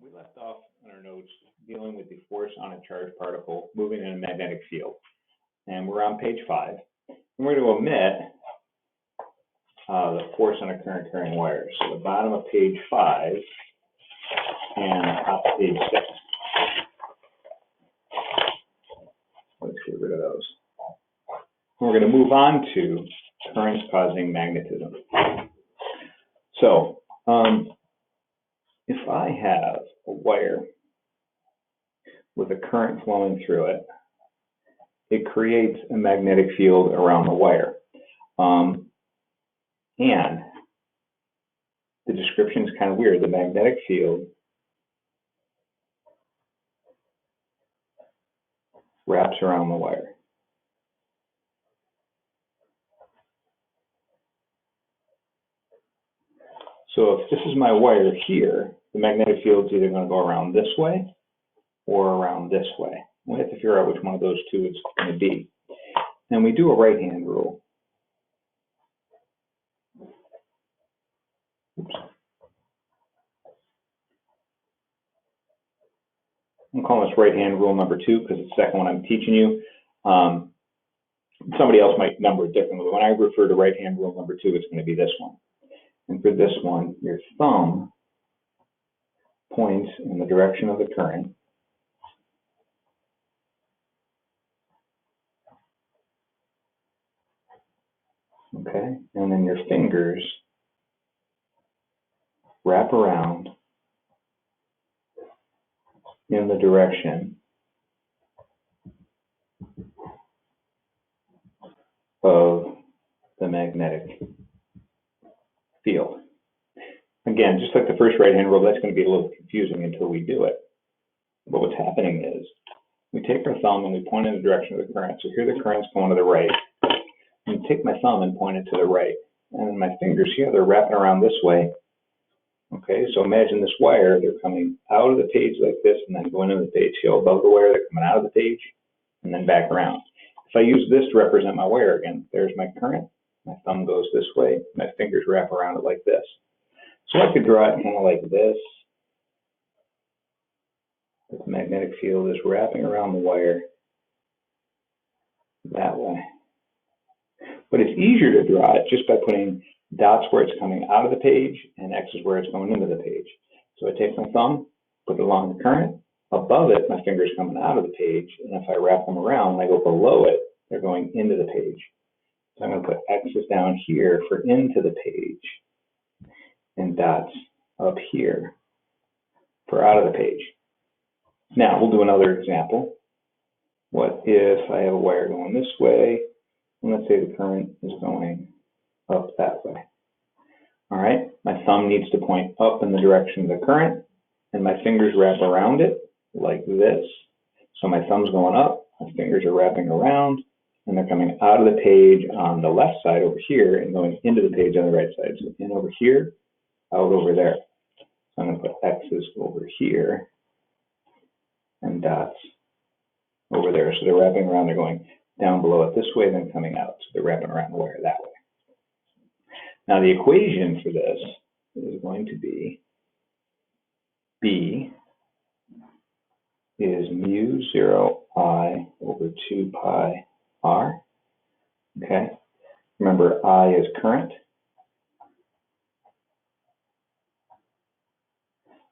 We left off in our notes dealing with the force on a charged particle moving in a magnetic field. And we're on page 5. And we're going to omit the force on a current carrying wire. So the bottom of page 5 and top of page 6. Let's get rid of those. We're going to move on to currents causing magnetism. So, if I have a wire with a current flowing through it, it creates a magnetic field around the wire. And the description is kind of weird. The magnetic field wraps around the wire. So if this is my wire here, the magnetic field is either going to go around this way or around this way. We have to figure out which one of those two it's going to be. And we do a right-hand rule. Oops. I'm calling this right-hand rule number 2 because it's the second one I'm teaching you. Somebody else might number it differently. When I refer to right-hand rule number 2, it's going to be this one. And for this one, your thumb points in the direction of the current. Okay, and then your fingers wrap around in the direction of the magnetic field. Again, just like the first right-hand rule, that's going to be a little confusing until we do it. But what's happening is we take our thumb and we point in the direction of the current. So here the current's going to the right. And take my thumb and point it to the right. And my fingers here, they're wrapping around this way. Okay, so imagine this wire, they're coming out of the page like this and then going into the page. See how above the wire, they're coming out of the page and then back around. If I use this to represent my wire again, there's my current. My thumb goes this way, my fingers wrap around it like this. So I could draw it kind of like this. The magnetic field is wrapping around the wire that way. But it's easier to draw it just by putting dots where it's coming out of the page and X's where it's going into the page. So I take my thumb, put it along the current. Above it, my finger's coming out of the page. And if I wrap them around and I go below it, they're going into the page. So I'm going to put X's down here for into the page and dots up here for out of the page. Now we'll do another example. What if I have a wire going this way, and let's say the current is going up that way. All right, my thumb needs to point up in the direction of the current, and my fingers wrap around it like this. So my thumb's going up, my fingers are wrapping around, and they're coming out of the page on the left side over here and going into the page on the right side. So in over here, out over there. So I'm going to put X's over here and dots over there. So they're wrapping around, they're going down below it this way, then coming out. So they're wrapping around the wire that way. Now the equation for this is going to be B is mu 0 I over 2 pi R. Okay. Remember, I is current.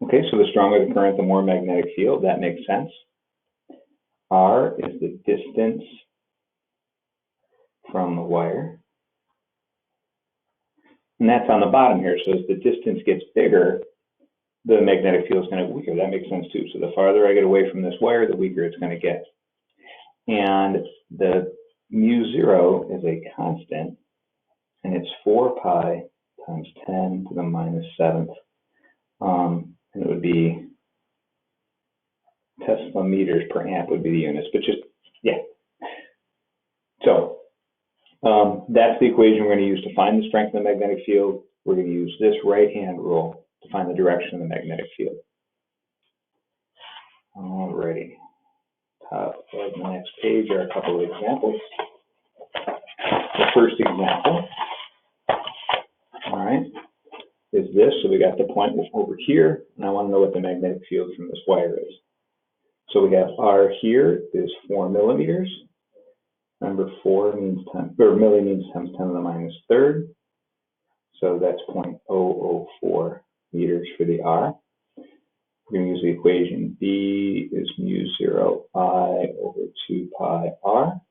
Okay, so the stronger the current, the more magnetic field. That makes sense. R is the distance from the wire. And that's on the bottom here. So as the distance gets bigger, the magnetic field is going to get weaker. That makes sense too. So the farther I get away from this wire, the weaker it's going to get. And the mu 0 is a constant, and it's 4 pi times 10 to the minus 7th. And it would be Tesla meters per amp would be the units, but just, yeah. So that's the equation we're going to use to find the strength of the magnetic field. We're going to use this right-hand rule to find the direction of the magnetic field. Alrighty. Top of the next page are a couple of examples. The first example, all right, is this, so we got the point over here, and I want to know what the magnetic field from this wire is. So we have R here is 4 millimeters. Remember, 4 means 10, or milli means times 10 to the minus third. So that's 0.004 meters for the R. We're going to use the equation B is mu 0 I over 2 pi R.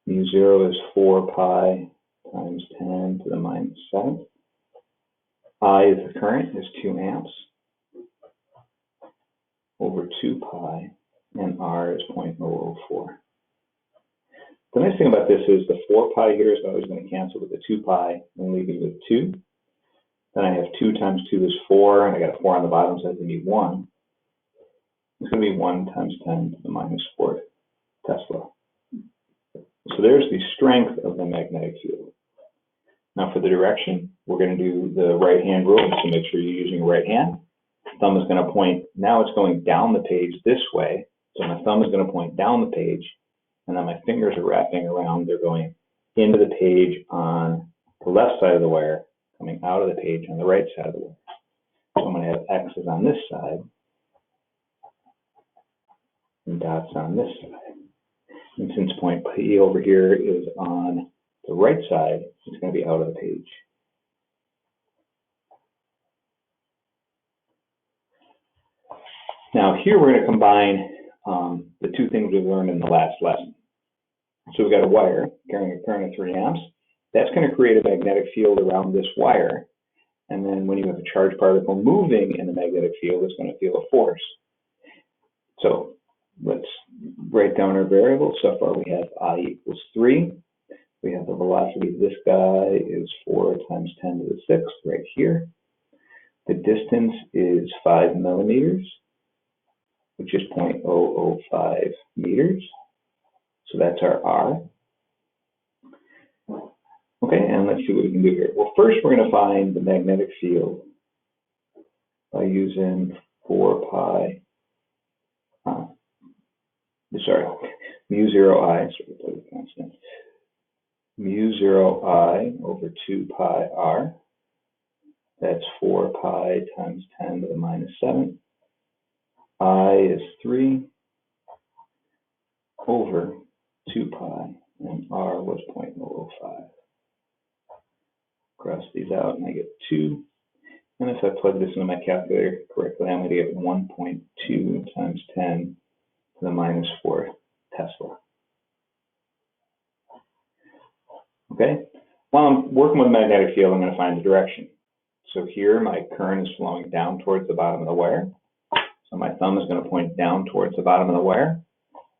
Mu 0 is 4 pi times 10 to the minus 7th. I is the current, is 2 amps over 2 pi, and R is 0.004. The nice thing about this is the 4 pi here is always going to cancel with the 2 pi and leave me with 2. Then I have 2 times 2 is 4, and I got a 4 on the bottom, so I need 1. It's going to be 1 times 10 to the minus 4th Tesla. So there's the strength of the magnetic field. Now for the direction, we're going to do the right-hand rule, so make sure you're using right hand. Thumb is going to point, now it's going down the page this way, so my thumb is going to point down the page, and then my fingers are wrapping around, they're going into the page on the left side of the wire, coming out of the page on the right side of the wire. So I'm going to have X's on this side, and dots on this side. And since point P over here is on the right side, it's going to be out of the page. Now here we're going to combine the two things we learned in the last lesson. So we've got a wire carrying a current of 3 amps. That's going to create a magnetic field around this wire. And then when you have a charged particle moving in the magnetic field, it's going to feel a force. So let's write down our variables. So far we have I equals 3. We have the velocity of this guy is 4 times 10 to the 6th right here. The distance is 5 millimeters, which is 0.005 meters. So that's our R. Okay, and let's see what we can do here. Well, first we're going to find the magnetic field by using 4 pi, mu 0 I, mu 0 I over 2 pi R. That's 4 pi times 10 to the minus 7. I is 3 over 2 pi, and R was 0.005. Cross these out, and I get 2. And if I plug this into my calculator correctly, I'm going to get 1.2 times 10 to the minus 4 Tesla. Okay? While I'm working with the magnetic field, I'm going to find the direction. So here, my current is flowing down towards the bottom of the wire. So my thumb is going to point down towards the bottom of the wire.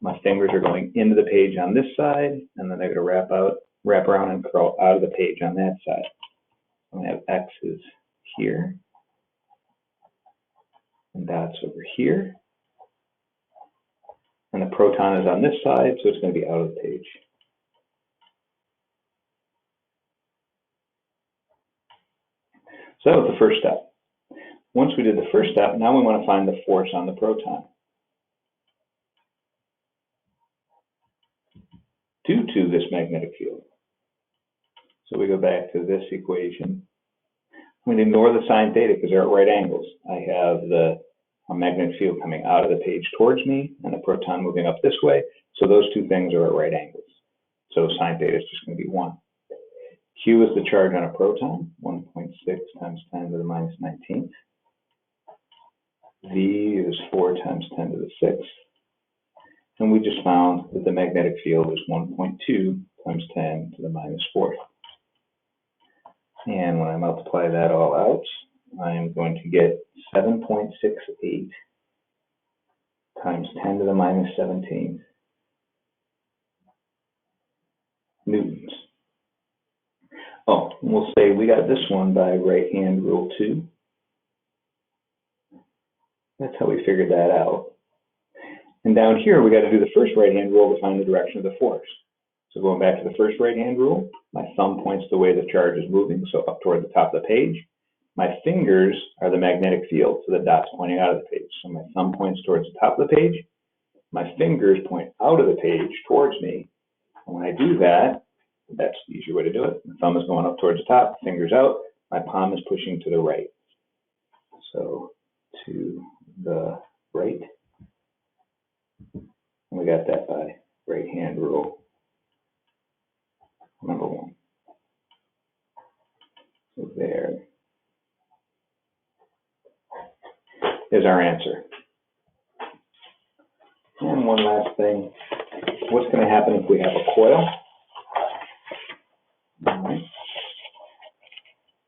My fingers are going into the page on this side, and then they're going to wrap around and curl out of the page on that side. I'm going to have X's here, and dots over here. And the proton is on this side, so it's going to be out of the page. So that was the first step. Once we did the first step, now we want to find the force on the proton. Due to this magnetic field. So we go back to this equation. I'm going to ignore the sine theta because they're at right angles. I have the magnetic field coming out of the page towards me and the proton moving up this way. So those two things are at right angles. So sine theta is just going to be 1. Q is the charge on a proton, 1.6 times 10 to the minus 19th. V is 4 times 10 to the 6th. And we just found that the magnetic field is 1.2 times 10 to the minus 4th. And when I multiply that all out, I am going to get 7.68 times 10 to the minus 17 newtons. Oh, and we'll say we got this one by right-hand rule 2. That's how we figured that out. And down here, we got to do the first right-hand rule to find the direction of the force. So going back to the first right-hand rule, my thumb points the way the charge is moving, so up toward the top of the page. My fingers are the magnetic field, so the dot's pointing out of the page. So my thumb points towards the top of the page. My fingers point out of the page towards me. And when I do that, that's the easier way to do it. The thumb is going up towards the top, fingers out. my palm is pushing to the right. So to the right. And we got that by right hand rule number 1. So there is our answer. And one last thing, what's going to happen if we have a coil? All right.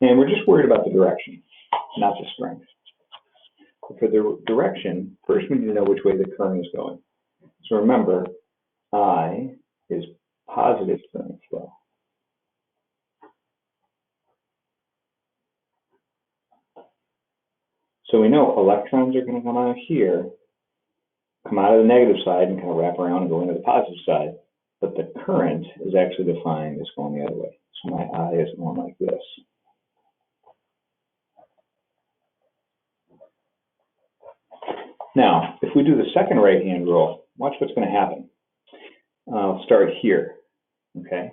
And we're just worried about the direction, not the strength. For the direction, first we need to know which way the current is going. So remember, I is positive current flow. So we know electrons are going to come out here, come out of the negative side and kind of wrap around and go into the positive side. But the current is actually defined as going the other way. So my I is going like this. Now, if we do the second right-hand rule, watch what's going to happen. I'll start here, okay?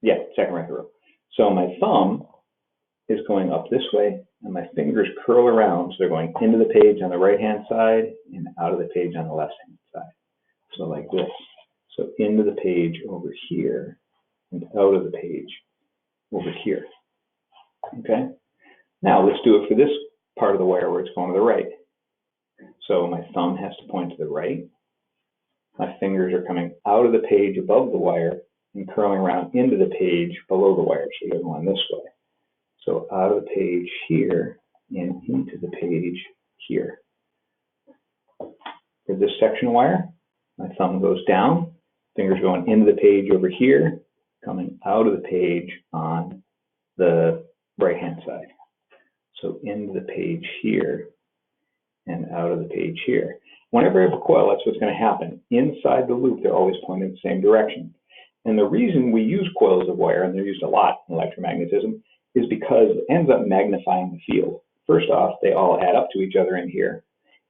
Yeah, second right-hand rule. So my thumb is going up this way, and my fingers curl around, so they're going into the page on the right-hand side and out of the page on the left-hand side. So like this. So into the page over here and out of the page over here. Okay? Now let's do it for this part of the wire where it's going to the right. So my thumb has to point to the right. My fingers are coming out of the page above the wire and curling around into the page below the wire. So you're going this way. So out of the page here and into the page here. For this section wire, my thumb goes down, fingers going into the page over here, coming out of the page on the right-hand side. So into the page here and out of the page here. Whenever I have a coil, that's what's going to happen. Inside the loop, they're always pointing in the same direction. And the reason we use coils of wire, and they're used a lot in electromagnetism, is because it ends up magnifying the field. First off, they all add up to each other in here.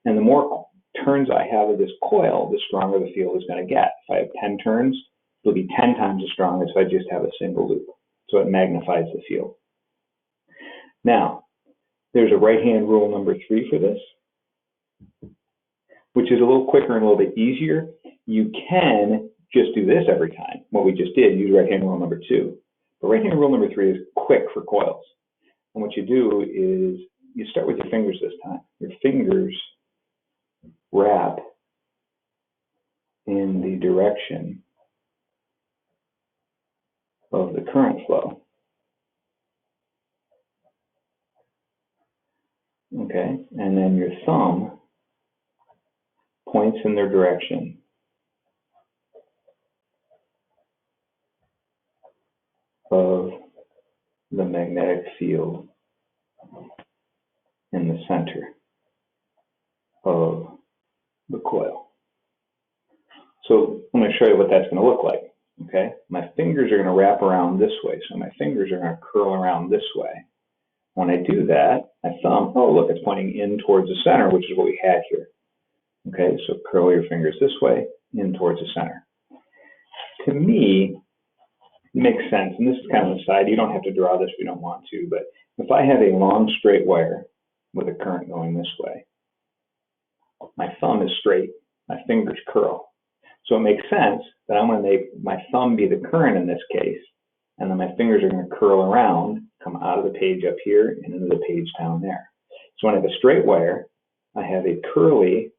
And the more turns I have of this coil, the stronger the field is going to get. If I have 10 turns, it'll be 10 times as strong as if I just have a single loop. So it magnifies the field. Now, there's a right-hand rule number 3 for this, which is a little quicker and a little bit easier. You can just do this every time. What we just did, use right-hand rule number 2. But right-hand rule number 3 is quick for coils. And what you do is you start with your fingers this time. Your fingers wrap in the direction of the current flow. Okay, and then your thumb points in their direction of the magnetic field in the center of the coil. So I'm going to show you what that's going to look like. Okay, my fingers are going to wrap around this way, so my fingers are going to curl around this way. When I do that, my thumb, oh look, it's pointing in towards the center, which is what we had here. Okay, so curl your fingers this way, in towards the center. To me, it makes sense, and this is kind of an aside, you don't have to draw this if you don't want to, but if I have a long straight wire with a current going this way, my thumb is straight, my fingers curl. So it makes sense that I'm going to make my thumb be the current in this case, and then my fingers are going to curl around, come out of the page up here and into the page down there. So when I have a straight wire, I have a curly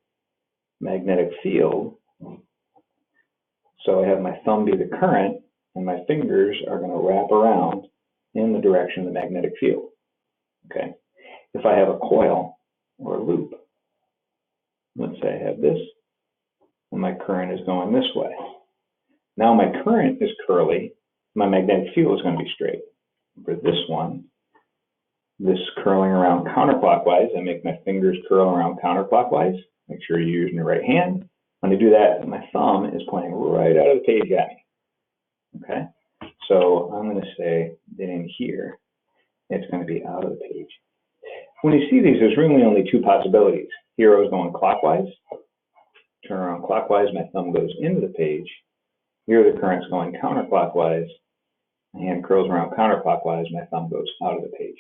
magnetic field. So I have my thumb be the current, and my fingers are going to wrap around in the direction of the magnetic field. Okay. If I have a coil or a loop, let's say I have this, and my current is going this way. Now my current is curly, my magnetic field is going to be straight. For this one, this curling around counterclockwise, I make my fingers curl around counterclockwise. Make sure you're using your right hand. When I do that, my thumb is pointing right out of the page at me. Okay, so I'm going to say that in here, it's going to be out of the page. When you see these, there's really only 2 possibilities. Here I was going clockwise. Turn around clockwise, my thumb goes into the page. Here the current's going counterclockwise, My hand curls around counterclockwise, my thumb goes out of the page.